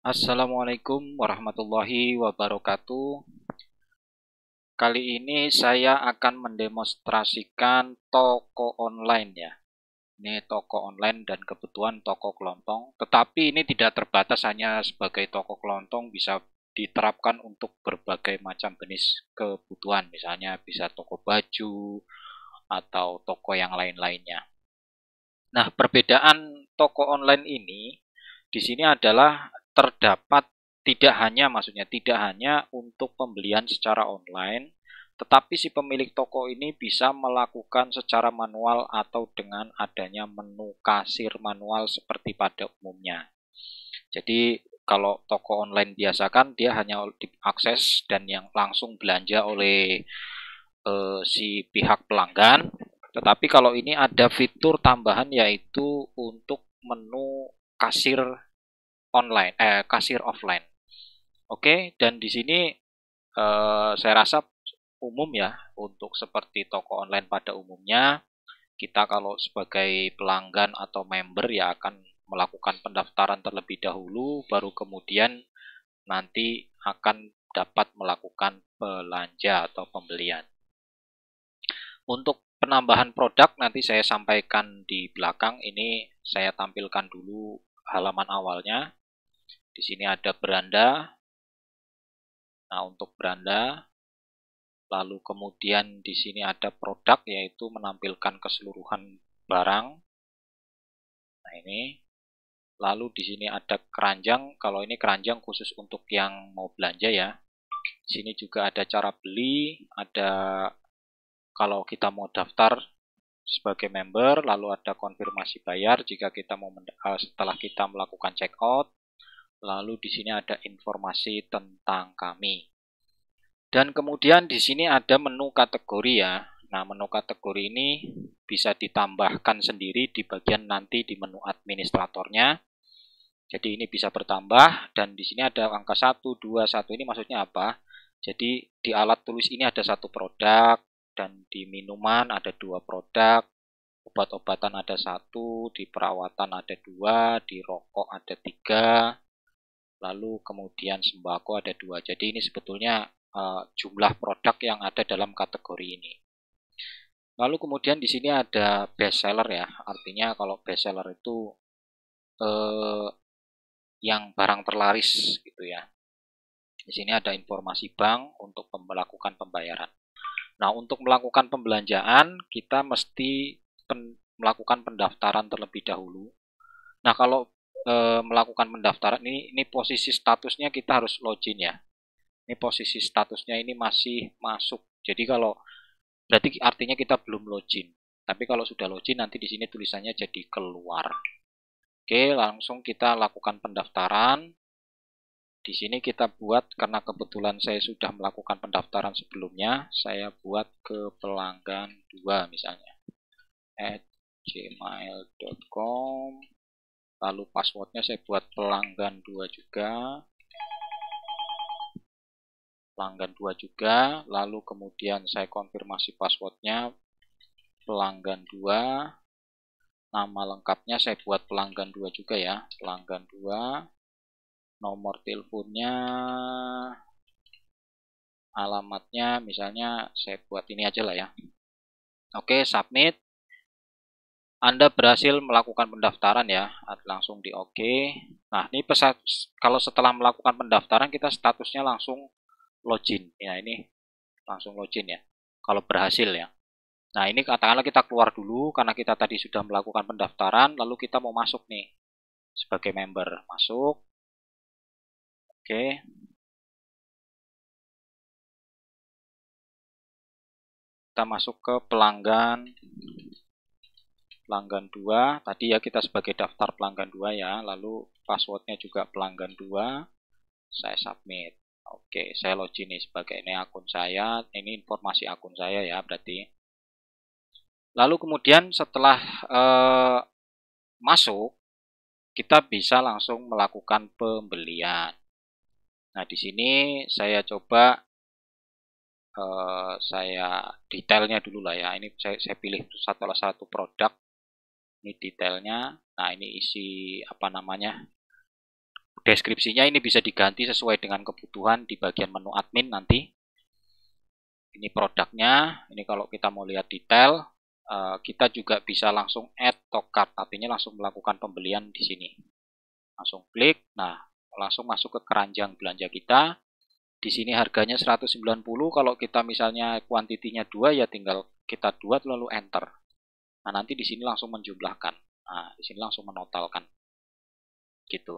Assalamualaikum warahmatullahi wabarakatuh. Kali ini saya akan mendemonstrasikan toko online ya. Ini toko online dan kebutuhan toko kelontong. Tetapi ini tidak terbatas hanya sebagai toko kelontong, bisa diterapkan untuk berbagai macam jenis kebutuhan. Misalnya bisa toko baju atau toko yang lain-lainnya. Nah, perbedaan toko online ini di sini adalah terdapat tidak hanya untuk pembelian secara online, tetapi si pemilik toko ini bisa melakukan secara manual atau dengan adanya menu kasir manual seperti pada umumnya. Jadi kalau toko online biasa kan dia hanya diakses dan yang langsung belanja oleh si pihak pelanggan. Tetapi kalau ini ada fitur tambahan yaitu untuk menu kasir online, kasir offline. Oke, dan di sini saya rasa umum ya untuk seperti toko online pada umumnya. Kita kalau sebagai pelanggan atau member ya akan melakukan pendaftaran terlebih dahulu, baru kemudian nanti akan dapat melakukan belanja atau pembelian. Untuk penambahan produk nanti saya sampaikan di belakang. Ini saya tampilkan dulu halaman awalnya. Di sini ada beranda. Nah, untuk beranda, lalu kemudian di sini ada produk yaitu menampilkan keseluruhan barang. Nah, ini. Lalu di sini ada keranjang. Kalau ini keranjang khusus untuk yang mau belanja ya. Di sini juga ada cara beli, ada kalau kita mau daftar sebagai member, lalu ada konfirmasi bayar jika kita mau setelah kita melakukan check out. Lalu di sini ada informasi tentang kami. Dan kemudian di sini ada menu kategori ya. Nah, menu kategori ini bisa ditambahkan sendiri di bagian nanti di menu administratornya. Jadi ini bisa bertambah dan di sini ada angka 1, 2, 1 ini maksudnya apa? Jadi di alat tulis ini ada satu produk dan di minuman ada 2 produk, obat-obatan ada 1, di perawatan ada 2, di rokok ada 3, lalu kemudian sembako ada 2. Jadi ini sebetulnya jumlah produk yang ada dalam kategori ini. Lalu kemudian di sini ada best seller ya, artinya kalau best seller itu yang barang terlaris gitu ya. Di sini ada informasi bank untuk melakukan pembayaran. Nah, untuk melakukan pembelanjaan kita mesti melakukan pendaftaran terlebih dahulu. Nah, kalau melakukan pendaftaran ini posisi statusnya kita harus login ya. Ini posisi statusnya ini masih masuk. Jadi kalau berarti artinya kita belum login. Tapi kalau sudah login nanti di sini tulisannya jadi keluar. Oke, langsung kita lakukan pendaftaran. Di sini kita buat karena kebetulan saya sudah melakukan pendaftaran sebelumnya, saya buat ke pelanggan 2 misalnya. @gmail.com. Lalu passwordnya saya buat pelanggan 2 juga. Pelanggan 2 juga, lalu kemudian saya konfirmasi passwordnya pelanggan 2. Nama lengkapnya saya buat pelanggan 2 juga ya, pelanggan 2. Nomor teleponnya, alamatnya misalnya saya buat ini aja lah ya. Oke, submit. Anda berhasil melakukan pendaftaran ya, langsung di oke. Nah, ini kalau setelah melakukan pendaftaran kita statusnya langsung login. Ya, ini langsung login ya. Kalau berhasil ya. Nah, ini katakanlah kita keluar dulu karena kita tadi sudah melakukan pendaftaran, lalu kita mau masuk nih sebagai member. Masuk. Oke. Kita masuk ke pelanggan 2. Tadi ya kita sebagai daftar pelanggan 2 ya. Lalu passwordnya juga pelanggan 2. Saya submit. Oke, saya login nih sebagai ini akun saya. Ini informasi akun saya ya berarti. Lalu kemudian setelah masuk, kita bisa langsung melakukan pembelian. Nah, di sini saya coba saya detailnya dulu lah ya. Ini saya pilih salah satu produk. Ini detailnya. Nah, ini isi apa namanya? deskripsinya ini bisa diganti sesuai dengan kebutuhan di bagian menu admin nanti. Ini produknya, ini kalau kita mau lihat detail, kita juga bisa langsung add to cart, artinya langsung melakukan pembelian di sini. Langsung klik, nah langsung masuk ke keranjang belanja kita. Di sini harganya 190, kalau kita misalnya kuantitinya 2 ya tinggal kita buat lalu enter. Nah, nanti di sini langsung menjumlahkan. Nah, di sini langsung menotalkan. Gitu.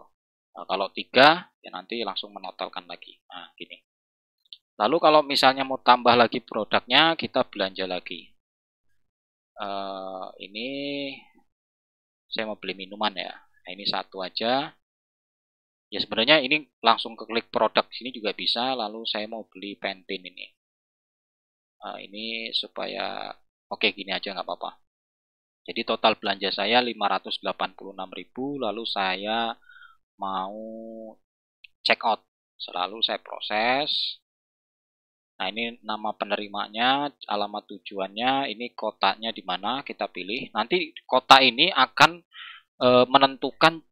Nah, kalau 3 ya nanti langsung menotalkan lagi. Nah, gini. Lalu kalau misalnya mau tambah lagi produknya, kita belanja lagi. Ini saya mau beli minuman ya. Nah, ini satu aja. Ya sebenarnya ini langsung ke klik produk sini juga bisa. Lalu saya mau beli Pantene ini. Ini supaya oke gini aja nggak apa-apa. Jadi total belanja saya 586.000. Lalu saya mau check out. Selalu saya proses. Nah, ini nama penerimanya, alamat tujuannya, ini kotanya di mana kita pilih. Nanti kota ini akan menentukan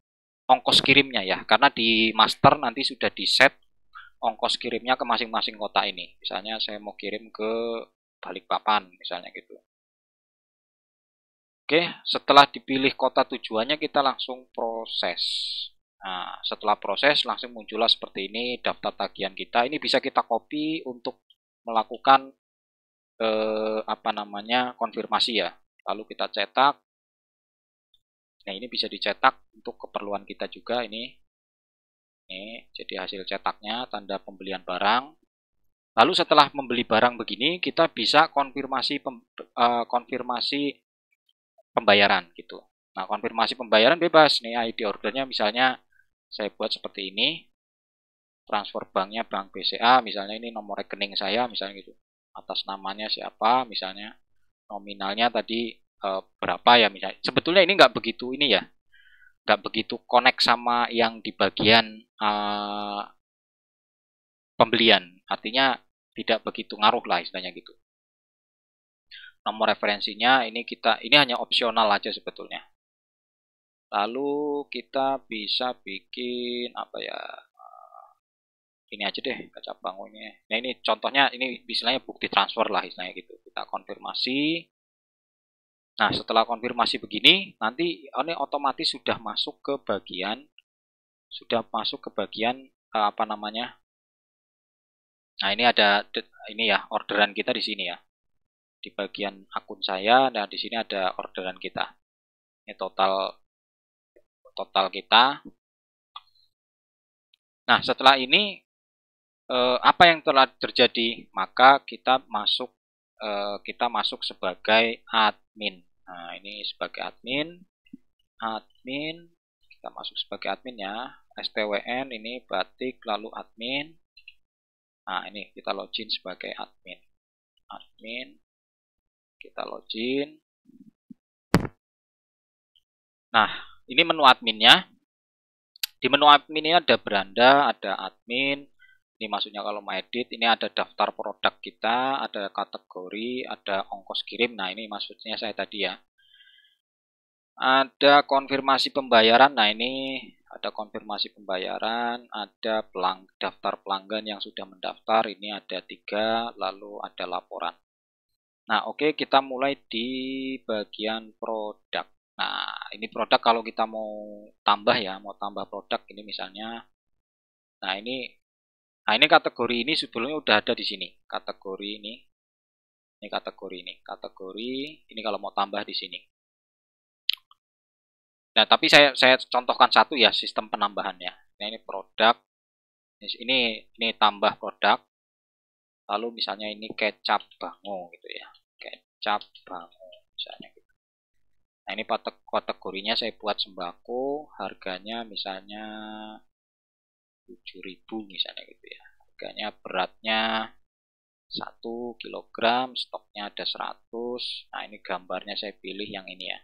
ongkos kirimnya ya, karena di master nanti sudah di set ongkos kirimnya ke masing-masing kota ini. Misalnya saya mau kirim ke Balikpapan, misalnya gitu. Oke, setelah dipilih kota tujuannya kita langsung proses. Nah, setelah proses langsung muncullah seperti ini daftar tagihan kita. Ini bisa kita copy untuk melakukan konfirmasi ya. Lalu kita cetak. Nah, ini bisa dicetak untuk keperluan kita juga ini. Ini jadi hasil cetaknya, tanda pembelian barang. Lalu setelah membeli barang begini, kita bisa konfirmasi pembayaran gitu. Nah, konfirmasi pembayaran bebas. Nih ID ordernya misalnya saya buat seperti ini. Transfer banknya bank BCA, misalnya ini nomor rekening saya, misalnya gitu. Atas namanya siapa, misalnya nominalnya tadi berapa ya, misalnya. Sebetulnya ini nggak begitu ini ya, nggak begitu connect sama yang di bagian pembelian. Artinya tidak begitu ngaruh lah istilahnya gitu. Nomor referensinya ini hanya opsional aja sebetulnya. Lalu kita bisa bikin apa ya? Ini aja deh kaca bangunnya. Nah, ini contohnya, ini istilahnya bukti transfer lah istilahnya gitu. Kita konfirmasi. Nah, setelah konfirmasi begini, nanti ini otomatis sudah masuk ke bagian Nah, ini ada ini ya orderan kita di sini ya. Di bagian akun saya, nah di sini ada orderan kita. Ini total kita. Nah, setelah ini apa yang telah terjadi? Maka kita masuk sebagai admin. Nah, ini sebagai admin, kita masuk sebagai admin ya. STWN ini batik, lalu admin. Nah, ini kita login sebagai admin. Kita login. Nah, ini menu adminnya. Di menu admin ini ada beranda, ada admin. Ini maksudnya kalau mau edit, ini ada daftar produk kita, ada kategori, ada ongkos kirim. Nah, ini maksudnya saya tadi ya. Ada konfirmasi pembayaran. Nah, ini ada konfirmasi pembayaran, ada daftar pelanggan yang sudah mendaftar. Ini ada 3, lalu ada laporan. Nah, oke, kita mulai di bagian produk. Nah, ini produk kalau kita mau tambah ya, mau tambah produk ini misalnya. Nah, ini kategori ini sebelumnya udah ada di sini. Kategori ini. Ini kategori ini. Ini kalau mau tambah di sini. Nah, tapi saya contohkan satu ya sistem penambahannya. Nah, ini produk. Ini tambah produk. Lalu misalnya ini kecap bango gitu ya. Kecap bango misalnya gitu. Nah, ini kategorinya saya buat sembako, harganya misalnya 7.000 misalnya gitu ya. Harganya beratnya 1 kg, stoknya ada 100. Nah, ini gambarnya saya pilih yang ini ya.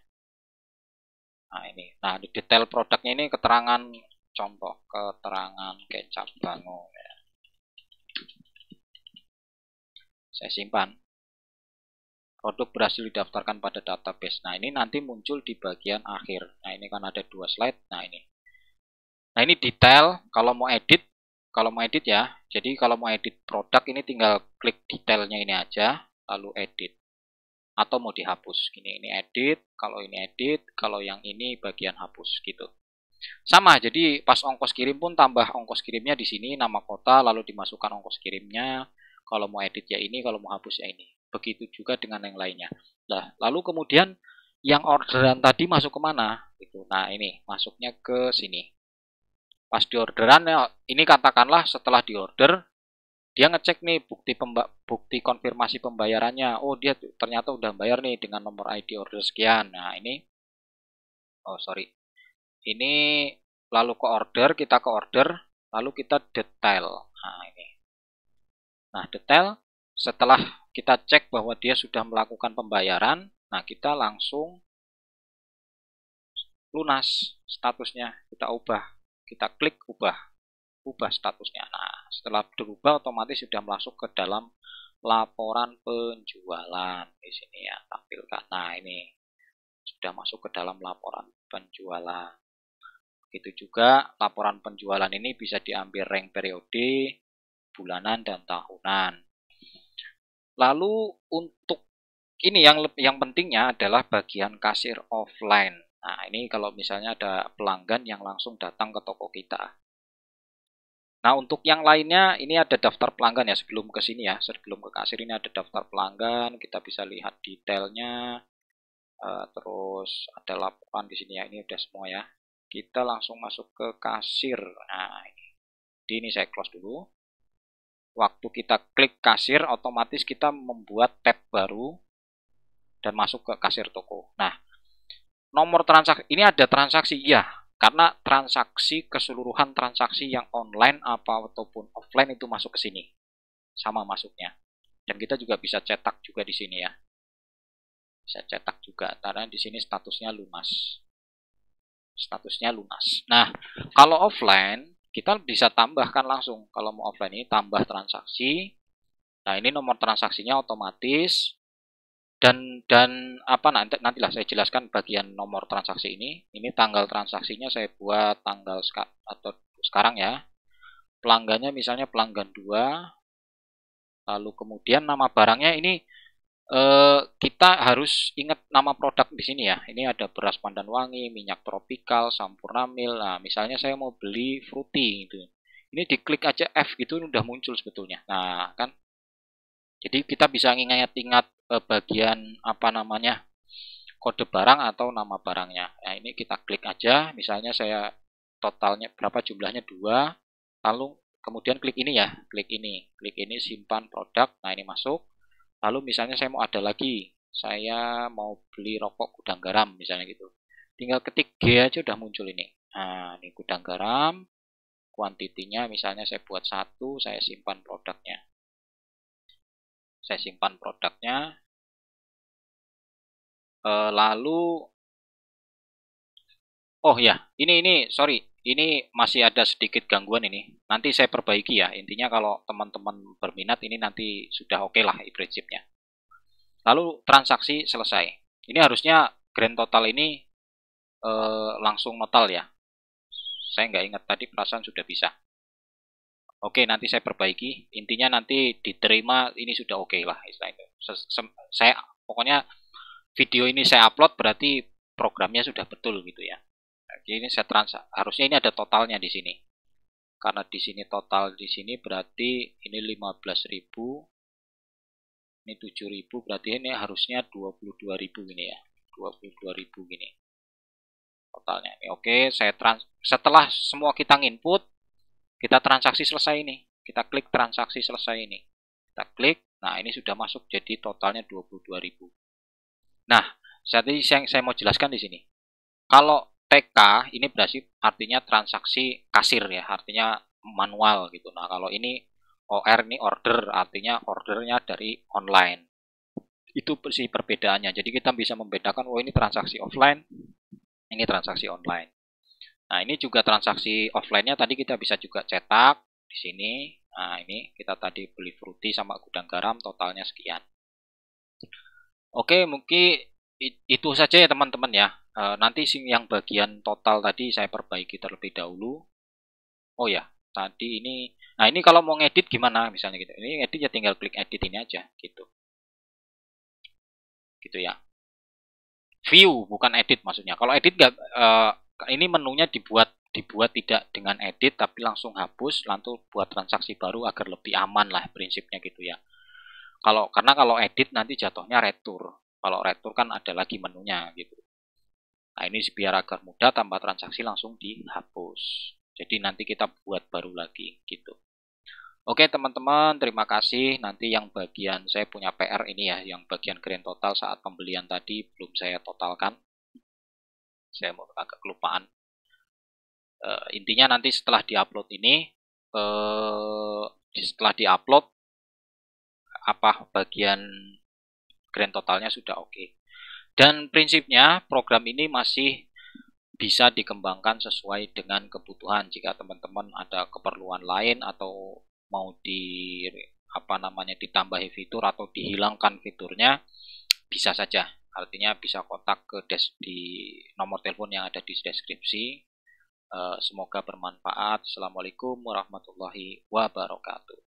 Nah, ini. Nah, di detail produknya ini keterangan contoh, keterangan kecap bango ya. Saya simpan. Produk berhasil didaftarkan pada database. Nah, ini nanti muncul di bagian akhir. Nah, ini kan ada 2 slide. Nah, ini. Nah, ini detail kalau mau edit ya. Jadi kalau mau edit produk ini tinggal klik detailnya ini aja, lalu edit. Atau mau dihapus. Ini edit, kalau yang ini bagian hapus gitu. Sama, jadi pas ongkos kirim pun tambah ongkos kirimnya di sini, nama kota, lalu dimasukkan ongkos kirimnya. Kalau mau edit ya ini, kalau mau hapus ya ini. Begitu juga dengan yang lainnya. Nah, lalu kemudian yang orderan tadi masuk kemana? Nah, ini masuknya ke sini. Pas di orderan, ya, ini katakanlah setelah diorder, dia ngecek nih bukti konfirmasi pembayarannya. Oh, dia ternyata udah bayar nih dengan nomor ID order sekian. Nah, ini, oh sorry, ini lalu kita ke order, lalu kita detail. Nah, ini. Nah, detail setelah kita cek bahwa dia sudah melakukan pembayaran, nah kita langsung lunas statusnya, kita ubah. Kita klik ubah statusnya. Nah, setelah berubah otomatis sudah masuk ke dalam laporan penjualan. Di sini ya tampilkan. Nah, ini sudah masuk ke dalam laporan penjualan. Begitu juga laporan penjualan ini bisa diambil rank periode, bulanan, dan tahunan. Lalu untuk ini yang pentingnya adalah bagian kasir offline. Nah, ini kalau misalnya ada pelanggan yang langsung datang ke toko kita. Nah, untuk yang lainnya ini ada daftar pelanggan ya, sebelum ke sini ya, sebelum ke kasir ini ada daftar pelanggan, kita bisa lihat detailnya, terus ada laporan di sini ya, ini udah semua ya. Kita langsung masuk ke kasir. Nah, ini saya close dulu. Waktu kita klik kasir, otomatis kita membuat tab baru dan masuk ke kasir toko. Nah, nomor transaksi ini ada transaksi ya, karena transaksi keseluruhan transaksi yang online ataupun offline itu masuk ke sini. Sama masuknya. Dan kita juga bisa cetak juga di sini ya. Bisa cetak juga karena di sini statusnya lunas. Statusnya lunas. Nah, kalau offline kita bisa tambahkan langsung. Kalau mau offline ini tambah transaksi. Nah, ini nomor transaksinya otomatis. Dan apa nantilah saya jelaskan bagian nomor transaksi ini. Ini tanggal transaksinya saya buat tanggal atau sekarang ya. Pelanggannya misalnya pelanggan 2. Lalu kemudian nama barangnya ini kita harus ingat nama produk di sini ya. Ini ada beras pandan wangi, minyak tropikal, Sampurnamil. Nah, misalnya saya mau beli fruity gitu. Ini diklik aja F gitu udah muncul sebetulnya. Nah, kan jadi kita bisa ingat-ingat bagian apa namanya kode barang atau nama barangnya. Nah, ini kita klik aja. Misalnya saya totalnya berapa jumlahnya 2. Lalu kemudian klik ini ya, klik ini simpan produk. Nah, ini masuk. Lalu misalnya saya mau ada lagi, saya mau beli rokok gudang garam misalnya gitu. Tinggal ketik G aja udah muncul ini. Nah, ini gudang garam, kuantitinya misalnya saya buat 1, saya simpan produknya. Saya simpan produknya. Lalu oh ya, ini sorry, ini masih ada sedikit gangguan ini. Nanti saya perbaiki ya. Intinya kalau teman-teman berminat ini nanti sudah oke lah prinsipnya. Lalu transaksi selesai. Ini harusnya grand total ini langsung total ya. Saya nggak ingat tadi perasaan sudah bisa. Oke, nanti saya perbaiki. Intinya nanti diterima ini sudah oke lah istilahnya. Saya pokoknya video ini saya upload berarti programnya sudah betul gitu ya. Jadi ini saya harusnya ini ada totalnya di sini. Karena di sini total di sini berarti ini 15.000. Ini 7.000 berarti ini harusnya 22.000 ini ya. 22.000 gini. Totalnya. Ini oke, setelah semua kita input, kita transaksi selesai ini. Kita klik transaksi selesai ini. Kita klik, nah ini sudah masuk jadi totalnya 22.000. Nah, saat ini saya mau jelaskan di sini. Kalau TK ini berarti artinya transaksi kasir ya, artinya manual gitu. Nah, kalau ini OR ini order, artinya ordernya dari online. Itu sih perbedaannya. Jadi kita bisa membedakan, oh ini transaksi offline, ini transaksi online. Nah, ini juga transaksi offline-nya tadi kita bisa juga cetak di sini. Nah, ini kita tadi beli fruity sama gudang garam totalnya sekian. Oke, mungkin itu saja ya teman-teman ya. Nanti yang bagian total tadi saya perbaiki terlebih dahulu. Oh ya, tadi ini, nah ini kalau mau ngedit gimana misalnya gitu. Ini edit ya tinggal klik edit ini aja gitu. Gitu ya. View bukan edit maksudnya. Kalau edit nggak, ini menunya dibuat tidak dengan edit tapi langsung hapus, lalu buat transaksi baru agar lebih aman lah prinsipnya gitu ya. Karena kalau edit nanti jatuhnya retur. Kalau retur kan ada lagi menunya gitu. Nah ini biar agar mudah tanpa transaksi langsung dihapus. Jadi nanti kita buat baru lagi gitu. Oke teman-teman, terima kasih. Nanti yang bagian saya punya PR ini ya, yang bagian grand total saat pembelian tadi belum saya totalkan. Saya mau agak kelupaan. Intinya nanti setelah diupload ini, setelah diupload apa bagian grand totalnya sudah oke. Dan prinsipnya program ini masih bisa dikembangkan sesuai dengan kebutuhan. Jika teman-teman ada keperluan lain atau mau ditambahi fitur atau dihilangkan fiturnya, bisa saja. Artinya bisa kontak ke di nomor telepon yang ada di deskripsi. Semoga bermanfaat. Assalamualaikum warahmatullahi wabarakatuh.